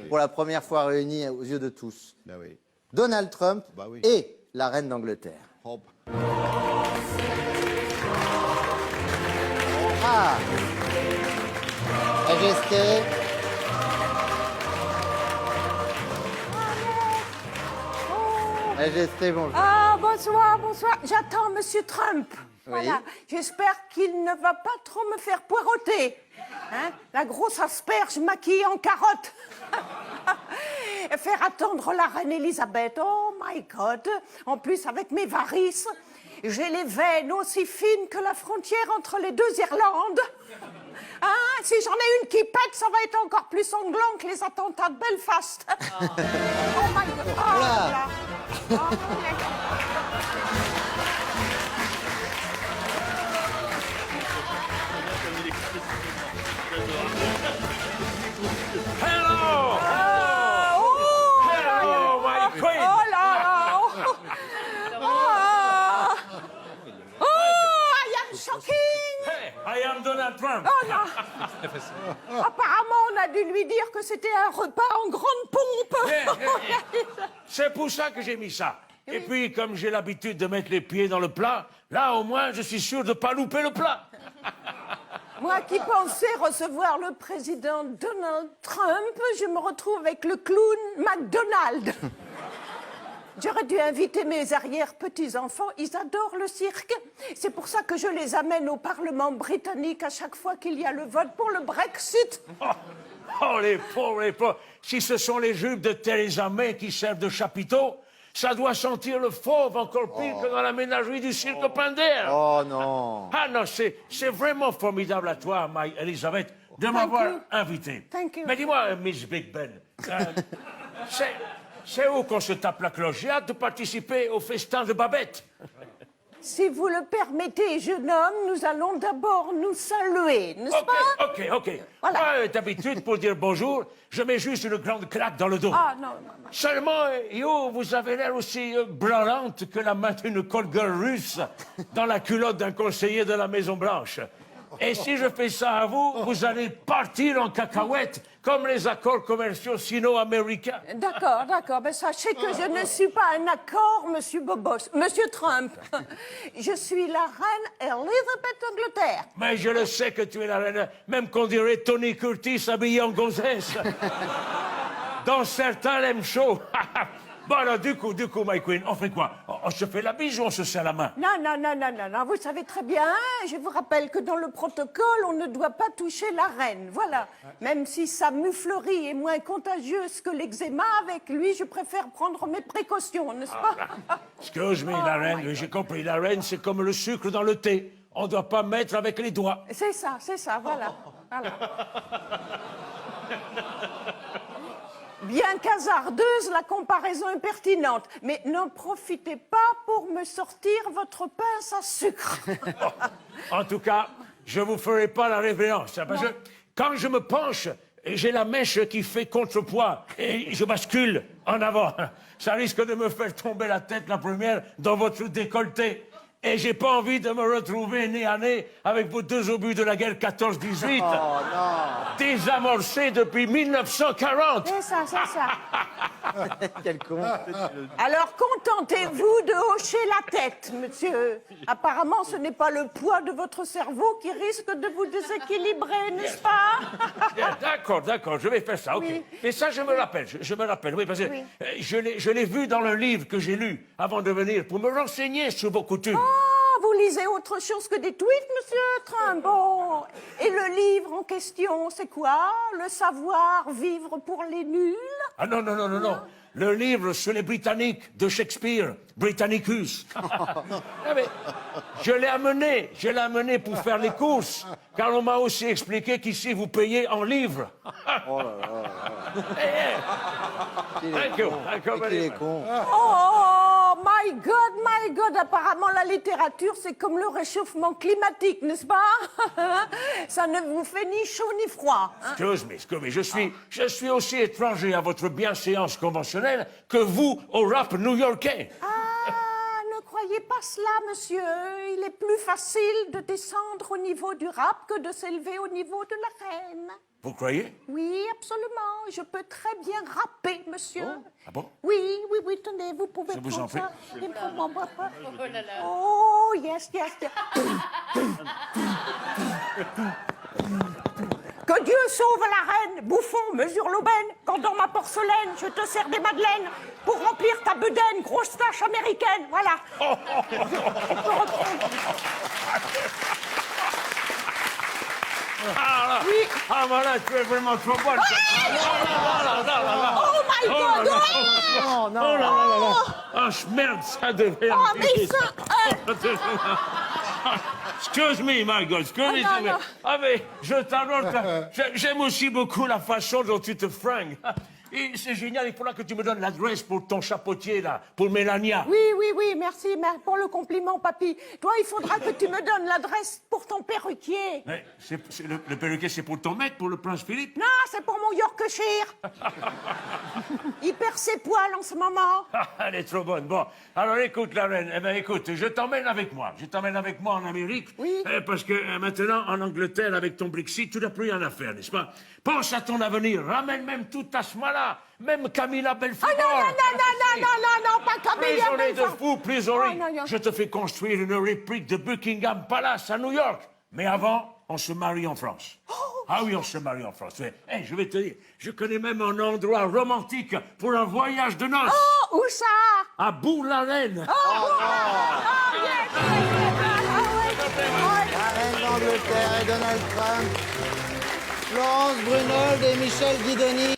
pour la première fois réunis aux yeux de tous. Ben oui. Donald Trump Bah oui. et la reine d'Angleterre. Oh, Ah, Majesté. Majesté, bonjour. Ah, bonsoir, bonsoir. J'attends Monsieur Trump. Voilà. J'espère qu'il ne va pas trop me faire poireauter. Hein? La grosse asperge maquillée en carotte. Et faire attendre la reine Elisabeth. Oh my God. En plus, avec mes varices, j'ai les veines aussi fines que la frontière entre les deux Irlandes. Hein? Si j'en ai une qui pète, ça va être encore plus sanglant que les attentats de Belfast. Oh my God. Oh là là. Oh, Hello! Ah, oh, Hello, my queen! oh là là! Oh, ah. Oh, I am shocking! Hey, I am Donald Trump. Oh là! Apparemment, on a dû lui dire que c'était un repas en grande pompe. C'est pour ça que j'ai mis ça. Et puis, comme j'ai l'habitude de mettre les pieds dans le plat, là, au moins, je suis sûr de ne pas louper le plat. Moi qui pensais recevoir le président Donald Trump, je me retrouve avec le clown McDonald. J'aurais dû inviter mes arrière-petits-enfants, ils adorent le cirque. C'est pour ça que je les amène au Parlement britannique à chaque fois qu'il y a le vote pour le Brexit. Oh, les pauvres, les pauvres. Si ce sont les jupes de Theresa May qui servent de chapiteau, ça doit sentir le fauve encore pire que dans la ménagerie du cirque Pinder. Oh non. Ah non, c'est vraiment formidable à toi, Elisabeth, de m'avoir you. invité. Thank you. Mais dis-moi, Miss Big Ben, c'est où qu'on se tape la cloche? J'ai hâte de participer au festin de Babette. Si vous le permettez, jeune homme, nous allons d'abord nous saluer, n'est-ce pas? Ok. Voilà. Moi, d'habitude, pour dire bonjour, je mets juste une grande claque dans le dos. Ah non, non, non. Seulement, yo, vous avez l'air aussi branlante que la main d'une call girl russe dans la culotte d'un conseiller de la Maison-Blanche. Et si je fais ça à vous, vous allez partir en cacahuète comme les accords commerciaux sino-américains. D'accord, d'accord. Ben, sachez que je ne suis pas un accord, Monsieur Bobos, Monsieur Trump. Je suis la reine Elisabeth d'Angleterre. Mais je le sais que tu es la reine, même qu'on dirait Tony Curtis habillé en gonzesse. Dans certains l'aiment chaud. Bon alors, du coup, my queen, on fait quoi? On se fait la bise ou on se serre la main? Non, vous savez très bien, je vous rappelle que dans le protocole, on ne doit pas toucher la reine, voilà. Même si sa muflerie est moins contagieuse que l'eczéma, avec lui, je préfère prendre mes précautions, n'est-ce pas? Excuse moi la reine, j'ai compris. La reine, c'est comme le sucre dans le thé. On ne doit pas mettre avec les doigts. C'est ça, voilà. Bien qu'hasardeuse, la comparaison est pertinente. Mais n'en profitez pas pour me sortir votre pince à sucre. En tout cas, je ne vous ferai pas la révérence. Parce que quand je me penche, j'ai la mèche qui fait contrepoids et je bascule en avant. Ça risque de me faire tomber la tête la première dans votre décolleté. Et j'ai pas envie de me retrouver nez à nez avec vos deux obus de la guerre 14-18. Oh non. Désamorcés depuis 1940. C'est ça. Quel con. Alors, contentez-vous de hocher la tête, monsieur. Apparemment, ce n'est pas le poids de votre cerveau qui risque de vous déséquilibrer, n'est-ce pas? D'accord, je vais faire ça, ok. Oui. Mais ça, je me rappelle, oui, parce que Oui. je l'ai vu dans le livre que j'ai lu avant de venir pour me renseigner sur vos coutumes. Ah, vous lisez autre chose que des tweets, monsieur Trump. Bon. Et le livre en question, c'est quoi? Le savoir-vivre pour les nuls? Ah non. Le livre sur les Britanniques de Shakespeare, Britannicus. Ah, mais je l'ai amené pour faire les courses, car on m'a aussi expliqué qu'ici vous payez en livres. Oh là là. Qu'il est con. Oh, my God, apparemment la littérature, c'est comme le réchauffement climatique, n'est-ce pas? Ça ne vous fait ni chaud ni froid. Hein? Excuse me, je suis aussi étranger à votre bienséance conventionnelle que vous au rap new-yorkais. Ah, ne croyez pas cela, monsieur. Il est plus facile de descendre au niveau du rap que de s'élever au niveau de la reine. Vous croyez? Oui, absolument. Je peux très bien rapper, monsieur. Ah bon? Oui, oui, oui, tenez, vous pouvez Je vous prendre en prie. ça. Oh, yes, yes, yes. Que Dieu sauve la reine, bouffon, mesure l'aubaine, quand dans ma porcelaine, je te sers des madeleines pour remplir ta bedaine, grosse tâche américaine, voilà. On peut reprendre. Ah là! Oui. Ah voilà, tu es vraiment trop bonne. Oh my God! Non, non. Oh là là là là! Ah, merde, ça devait... Oh, mais ça... Excuse me, my God, excuse me. non, non. Ah, mais je t'adore. J'aime aussi beaucoup la façon dont tu te fringues. Et c'est génial, il faudra que tu me donnes l'adresse pour ton chapeautier, là, pour Mélania. Oui, oui, oui, merci pour le compliment, papy. Toi, il faudra que tu me donnes l'adresse pour ton perruquier. Mais le perruquier, c'est pour ton mec, pour le prince Philippe? Non, c'est pour mon Yorkshire. Il perd ses poils en ce moment. Elle est trop bonne. Bon, alors écoute, la reine, eh ben écoute, je t'emmène avec moi. Je t'emmène avec moi en Amérique. Oui. Parce que maintenant, en Angleterre, avec ton Brexit, tu n'as plus rien à faire, n'est-ce pas? Pense à ton avenir. Ramène même toute ta smala, même Camilla Belfort. Ah non, non, non, non, non, non, non, pas Camilla Prisonnier de Belfort. fou, prisonnier. Oh, non, non. Je te fais construire une réplique de Buckingham Palace à New York. Mais avant, on se marie en France. Ah oui, on se marie en France. Mais, je vais te dire, je connais même un endroit romantique pour un voyage de noces. Oh, où ça? À Bourg-la-Reine. Oh, yes, yes, yes. La reine d'Angleterre et Donald Trump. Florence Brunold et Michel Guidoni.